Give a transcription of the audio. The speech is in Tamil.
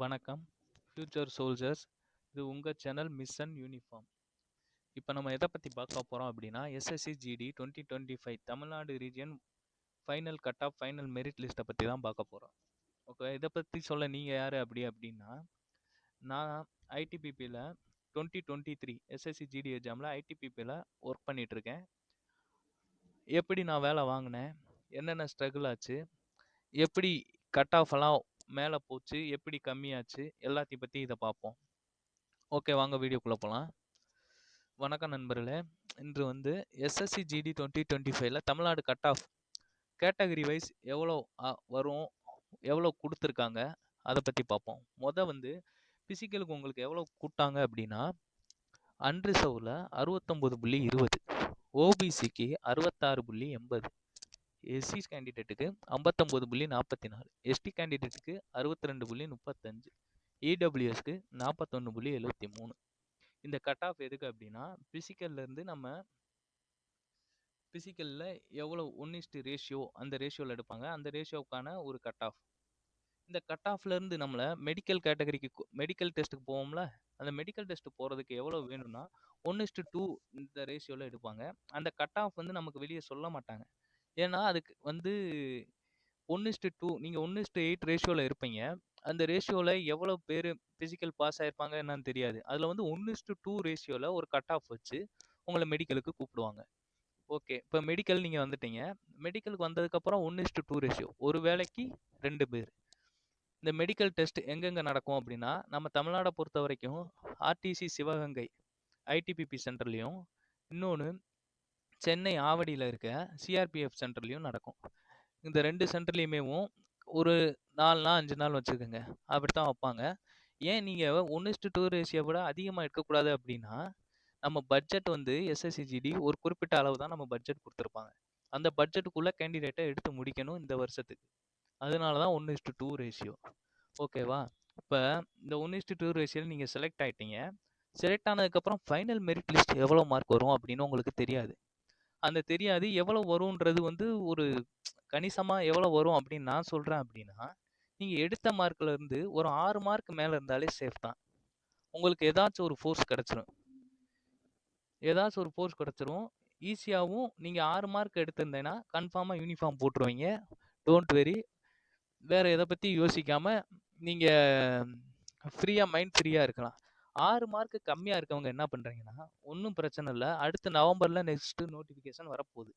வணக்கம் ஃபியூச்சர் சோல்ஜர்ஸ். இது உங்கள் சேனல் மிஷன் யூனிஃபார்ம். இப்போ நம்ம எதை பற்றி பார்க்க போகிறோம் அப்படின்னா SSC GD 2025 Tamil Nadu region final cut off final merit லிஸ்ட்டை பற்றி தான் பார்க்க போகிறோம். ஓகே, இதை பற்றி சொல்ல நீங்கள் யார் அப்படின்னா நான் ஐடிபிபியில் 2023 எஸ்எஸ்சி ஜிடி எக்ஸாமில் ஐடிபிபியில் ஒர்க் பண்ணிகிட்ருக்கேன். எப்படி நான் வேலை வாங்கினேன், என்னென்ன ஸ்ட்ரகிள் ஆச்சு, எப்படி கட் ஆஃப் எல்லாம் மேலே போச்சு, எப்படி கம்மியாச்சு, எல்லாத்தையும் பற்றி இதை பார்ப்போம். ஓகே, வாங்க வீடியோக்குள்ளே போகலாம். வணக்கம் நண்பர்களே. இன்று எஸ்எஸ்சி ஜிடி 2025ல Tamil Nadu cut off category wise எவ்வளோ வரும், எவ்வளோ கொடுத்துருக்காங்க, அதை பற்றி பார்ப்போம். ஃபிசிக்கலுக்கு உங்களுக்கு எவ்வளோ கூட்டாங்க அப்படின்னா அன்ரிசர்வில் 69.20, ஓபிசிக்கு 66.80, எஸ்சி கேண்டிடேட்டுக்கு 59.44, எஸ்டி கேண்டிடேட்டுக்கு 62.35, இடபிள்யூஎஸ்க்கு 41.73. இந்த கட் ஆஃப் எதுக்கு அப்படின்னா ஃபிசிக்கல்லேருந்து நம்ம ஃபிசிக்கலில் எவ்வளோ 1:1 ரேஷியோ அந்த ரேஷியோவில் எடுப்பாங்க, அந்த ரேஷியோவுக்கான ஒரு கட் ஆஃப். இந்த கட் ஆஃப்லேருந்து நம்மளை மெடிக்கல் கேட்டகரிக்கு மெடிக்கல் டெஸ்ட்டுக்கு போவோம்ல, அந்த மெடிக்கல் டெஸ்ட்டு போகிறதுக்கு எவ்வளோ வேணும்னா 1:2 இந்த ரேஷியோவில் எடுப்பாங்க. அந்த கட் ஆஃப் நமக்கு வெளியே சொல்ல மாட்டாங்க. ஏன்னா அதுக்கு 1:2 நீங்கள் 1:8 ரேஷியோவில் இருப்பீங்க. அந்த ரேஷியோவில் எவ்வளோ பேர் ஃபிசிக்கல் பாஸ் ஆகிருப்பாங்க என்னன்னு தெரியாது. அதில் 1:2 ரேஷியோவில் ஒரு கட் ஆஃப் வச்சு உங்களை மெடிக்கலுக்கு கூப்பிடுவாங்க. ஓகே, இப்போ மெடிக்கல் நீங்கள் வந்துட்டீங்க. மெடிக்கலுக்கு வந்ததுக்கப்புறம் 1:2 ரேஷியோ, ஒரு வேலைக்கு 2 பேர். இந்த மெடிக்கல் டெஸ்ட் எங்கெங்கே நடக்கும் அப்படின்னா நம்ம தமிழ்நாடை பொறுத்த வரைக்கும் ஆர்டிசி சிவகங்கை ஐடிபிபி சென்டர்லேயும், இன்னொன்று சென்னை ஆவடியில் இருக்க சிஆர்பிஎஃப் சென்டர்லேயும் நடக்கும். இந்த 2 சென்டர்லேயுமே ஒரு 4 நாள் 5 நாள் வச்சுக்கோங்க, அப்படி தான் வைப்பாங்க. ஏன் நீங்கள் 1:2 ரேஷியோ விட அதிகமாக எடுக்கக்கூடாது அப்படின்னா நம்ம பட்ஜெட் எஸ்எஸ்சிஜிடி ஒரு குறிப்பிட்ட அளவு தான் நம்ம பட்ஜெட் கொடுத்துருப்பாங்க. அந்த பட்ஜெட்டுக்குள்ளே கேண்டிடேட்டை எடுத்து முடிக்கணும் இந்த வருஷத்துக்கு. அதனால தான் 1:2 ரேஷியோ. ஓகேவா? இப்போ இந்த 1:2 ரேஷியோவில் நீங்கள் செலக்ட் ஆகிட்டீங்க. செலக்ட் ஆனதுக்கப்புறம் ஃபைனல் மெரிட் லிஸ்ட் எவ்வளோ மார்க் வரும் அப்படின்னு உங்களுக்கு தெரியாது. அந்த தெரியாது எவ்வளோ வரும்ன்றது ஒரு கணிசமாக எவ்வளோ வரும் அப்படின்னு நான் சொல்கிறேன் அப்படின்னா, நீங்கள் எடுத்த மார்க்லேருந்து ஒரு 6 மார்க் மேலே இருந்தாலே சேஃப் தான். உங்களுக்கு ஏதாச்சும் ஒரு ஃபோர்ஸ் கிடச்சிரும். ஈஸியாகவும் நீங்கள் 6 மார்க் எடுத்திருந்தேன்னா கன்ஃபார்மாக யூனிஃபார்ம் போட்டுருவீங்க. Don't worry. வேறு எதை பற்றி யோசிக்காமல் நீங்கள் மைண்ட் ஃப்ரீயாக இருக்கலாம். 6 மார்க்கு கம்மியாக இருக்கவங்க என்ன பண்ணுறீங்கன்னா ஒன்றும் பிரச்சனை இல்லை, அடுத்த நவம்பரில் நெக்ஸ்ட்டு நோட்டிஃபிகேஷன் வரப்போகுது.